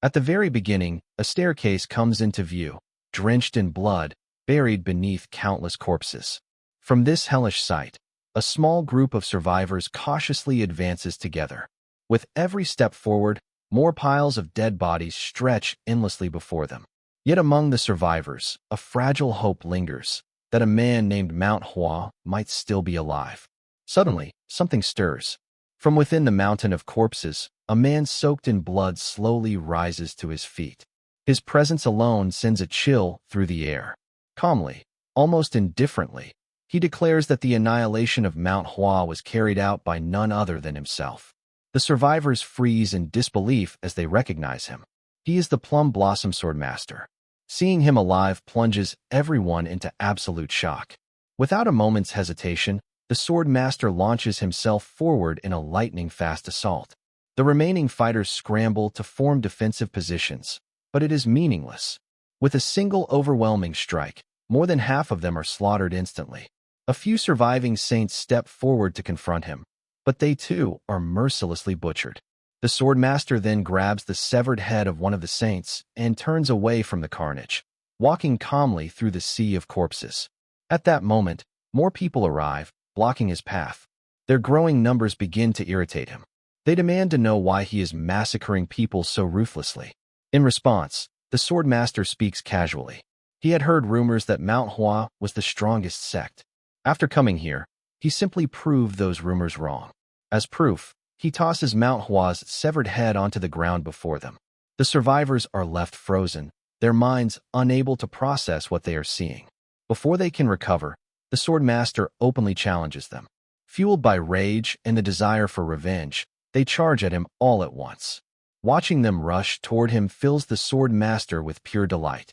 At the very beginning, a staircase comes into view, drenched in blood, buried beneath countless corpses. From this hellish sight, a small group of survivors cautiously advances together. With every step forward, more piles of dead bodies stretch endlessly before them. Yet among the survivors, a fragile hope lingers that a man named Manhwa might still be alive. Suddenly, something stirs. From within the mountain of corpses, a man soaked in blood slowly rises to his feet. His presence alone sends a chill through the air. Calmly, almost indifferently, he declares that the annihilation of Manhwa was carried out by none other than himself. The survivors freeze in disbelief as they recognize him. He is the Plum Blossom Swordmaster. Seeing him alive plunges everyone into absolute shock. Without a moment's hesitation, the Swordmaster launches himself forward in a lightning-fast assault. The remaining fighters scramble to form defensive positions, but it is meaningless. With a single overwhelming strike, more than half of them are slaughtered instantly. A few surviving saints step forward to confront him, but they too are mercilessly butchered. The Swordmaster then grabs the severed head of one of the saints and turns away from the carnage, walking calmly through the sea of corpses. At that moment, more people arrive, blocking his path. Their growing numbers begin to irritate him. They demand to know why he is massacring people so ruthlessly. In response, the Swordmaster speaks casually. He had heard rumors that Manhwa was the strongest sect. After coming here, he simply proved those rumors wrong. As proof, he tosses Manhwa's severed head onto the ground before them. The survivors are left frozen, their minds unable to process what they are seeing. Before they can recover, the Swordmaster openly challenges them. Fueled by rage and the desire for revenge, they charge at him all at once. Watching them rush toward him fills the Swordmaster with pure delight.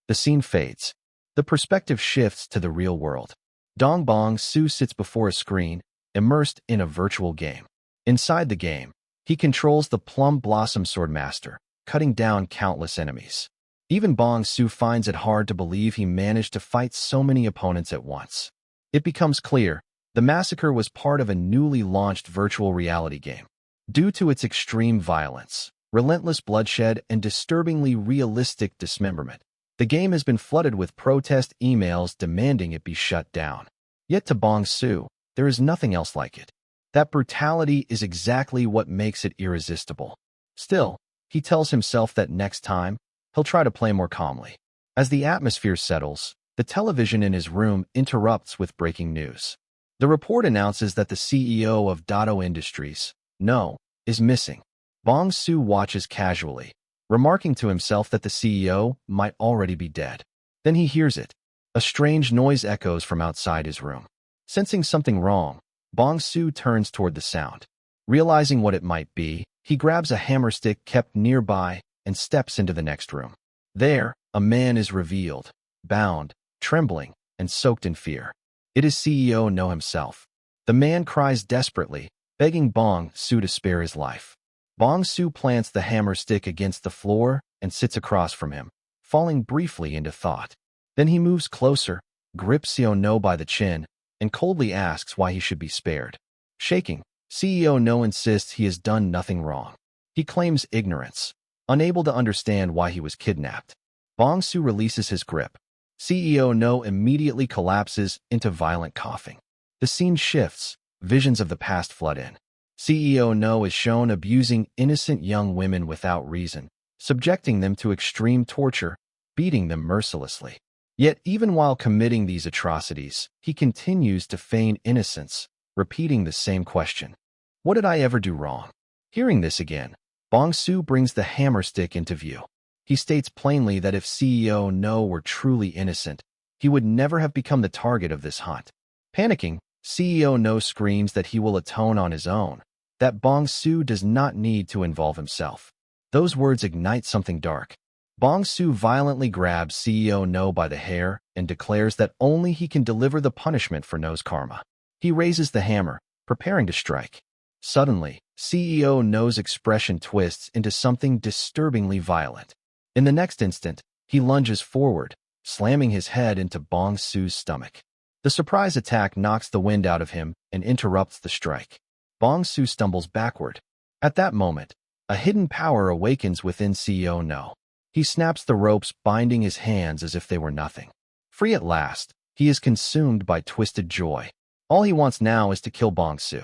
The scene fades. The perspective shifts to the real world. Dong Bong Su sits before a screen, immersed in a virtual game. Inside the game, he controls the Plum Blossom Swordmaster, cutting down countless enemies. Even Bong Su finds it hard to believe he managed to fight so many opponents at once. It becomes clear, the massacre was part of a newly launched virtual reality game. Due to its extreme violence, relentless bloodshed, and disturbingly realistic dismemberment, the game has been flooded with protest emails demanding it be shut down. Yet to Bong Su, there is nothing else like it. That brutality is exactly what makes it irresistible. Still, he tells himself that next time, he'll try to play more calmly. As the atmosphere settles, the television in his room interrupts with breaking news. The report announces that the CEO of Dado Industries, No, is missing. Bong Su watches casually, remarking to himself that the CEO might already be dead. Then he hears it. A strange noise echoes from outside his room. Sensing something wrong, Bong Su turns toward the sound. Realizing what it might be, he grabs a hammer stick kept nearby and steps into the next room. There, a man is revealed, bound, trembling, and soaked in fear. It is CEO No himself. The man cries desperately, begging Bong Su to spare his life. Bong Su plants the hammer stick against the floor and sits across from him, falling briefly into thought. Then he moves closer, grips CEO No by the chin, and coldly asks why he should be spared. Shaking, CEO No insists he has done nothing wrong. He claims ignorance, unable to understand why he was kidnapped. Bong Su releases his grip. CEO No immediately collapses into violent coughing. The scene shifts, visions of the past flood in. CEO No is shown abusing innocent young women without reason, subjecting them to extreme torture, beating them mercilessly. Yet even while committing these atrocities, he continues to feign innocence, repeating the same question. What did I ever do wrong? Hearing this again, Bong Su brings the hammer stick into view. He states plainly that if CEO No were truly innocent, he would never have become the target of this hunt. Panicking, CEO No screams that he will atone on his own, that Bong Su does not need to involve himself. Those words ignite something dark. Bong Su violently grabs CEO No by the hair and declares that only he can deliver the punishment for No's karma. He raises the hammer, preparing to strike. Suddenly, CEO No's expression twists into something disturbingly violent. In the next instant, he lunges forward, slamming his head into Bong Su's stomach. The surprise attack knocks the wind out of him and interrupts the strike. Bong Su stumbles backward. At that moment, A hidden power awakens within CEO No. He snaps the ropes, binding his hands as if they were nothing. Free at last, he is consumed by twisted joy. All he wants now is to kill Bong-su.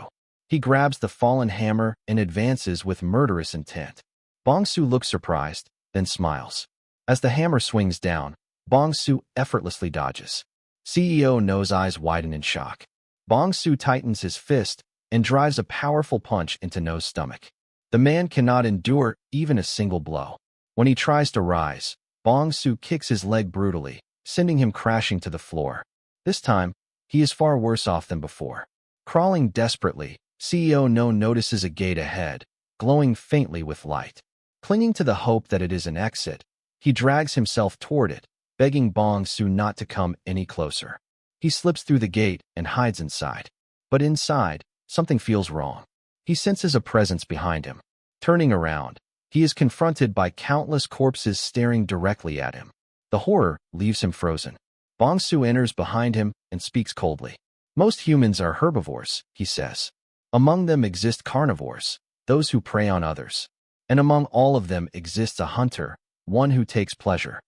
He grabs the fallen hammer and advances with murderous intent. Bong-su looks surprised, then smiles. As the hammer swings down, Bong-su effortlessly dodges. CEO No's eyes widen in shock. Bong-su tightens his fist and drives a powerful punch into No's stomach. The man cannot endure even a single blow. When he tries to rise, Bong-su kicks his leg brutally, sending him crashing to the floor. This time, he is far worse off than before. Crawling desperately, CEO No notices a gate ahead, glowing faintly with light. Clinging to the hope that it is an exit, he drags himself toward it, begging Bong-su not to come any closer. He slips through the gate and hides inside. But inside, something feels wrong. He senses a presence behind him. Turning around, he is confronted by countless corpses staring directly at him. The horror leaves him frozen. Bong-su enters behind him and speaks coldly. Most humans are herbivores, he says. Among them exist carnivores, those who prey on others. And among all of them exists a hunter, one who takes pleasure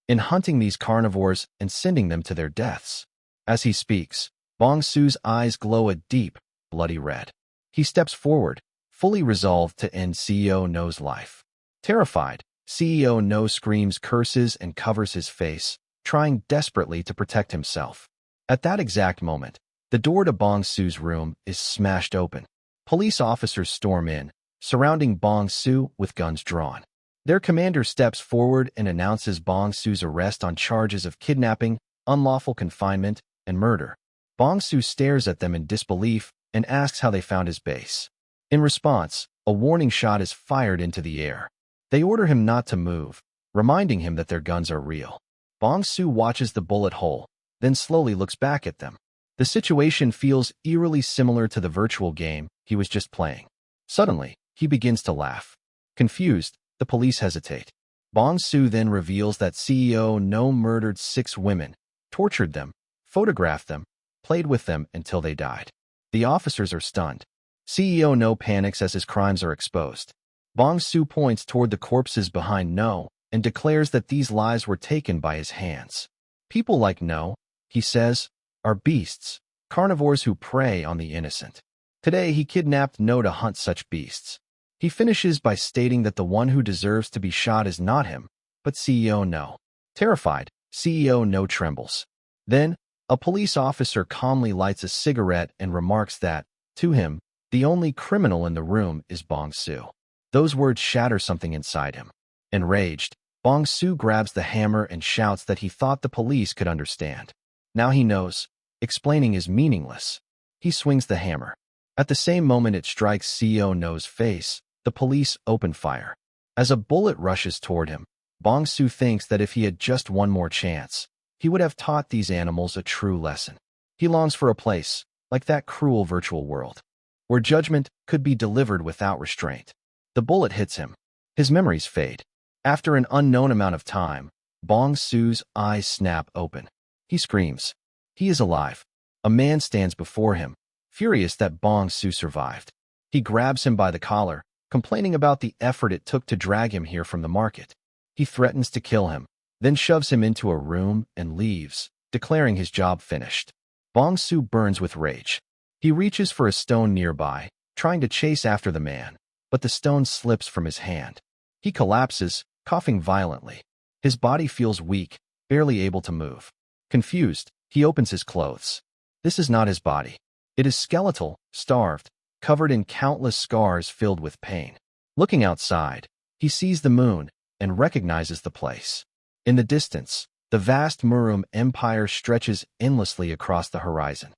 in hunting these carnivores and sending them to their deaths. As he speaks, Bong-su's eyes glow a deep, bloody red. He steps forward, fully resolved to end CEO No's life. Terrified, CEO No screams curses and covers his face, trying desperately to protect himself. At that exact moment, the door to Bong-su's room is smashed open. Police officers storm in, surrounding Bong-su with guns drawn. Their commander steps forward and announces Bong-su's arrest on charges of kidnapping, unlawful confinement, and murder. Bong-su stares at them in disbelief and asks how they found his base. In response, a warning shot is fired into the air. They order him not to move, reminding him that their guns are real. Bong-su watches the bullet hole, then slowly looks back at them. The situation feels eerily similar to the virtual game he was just playing. Suddenly, he begins to laugh. Confused, the police hesitate. Bong-su then reveals that CEO No murdered 6 women, tortured them, photographed them, played with them until they died. The officers are stunned. CEO No panics as his crimes are exposed. Bong-su points toward the corpses behind No and declares that these lives were taken by his hands. People like No, he says, are beasts, carnivores who prey on the innocent. Today he kidnapped No to hunt such beasts. He finishes by stating that the one who deserves to be shot is not him, but CEO No. Terrified, CEO No trembles. Then, a police officer calmly lights a cigarette and remarks that, to him, the only criminal in the room is Bong-su. Those words shatter something inside him. Enraged, Bong-su grabs the hammer and shouts that he thought the police could understand. Now he knows. Explaining is meaningless. He swings the hammer. At the same moment it strikes CEO No's face, the police open fire. As a bullet rushes toward him, Bong-su thinks that if he had just one more chance, he would have taught these animals a true lesson. He longs for a place, like that cruel virtual world, where judgment could be delivered without restraint. The bullet hits him. His memories fade. After an unknown amount of time, Bong-su's eyes snap open. He screams. He is alive. A man stands before him, furious that Bong-su survived. He grabs him by the collar, complaining about the effort it took to drag him here from the market. He threatens to kill him, then shoves him into a room and leaves, declaring his job finished. Bong-su burns with rage. He reaches for a stone nearby, trying to chase after the man, but the stone slips from his hand. He collapses, coughing violently. His body feels weak, barely able to move. Confused, he opens his clothes. This is not his body. It is skeletal, starved, covered in countless scars filled with pain. Looking outside, he sees the moon and recognizes the place. In the distance, the vast Murim Empire stretches endlessly across the horizon.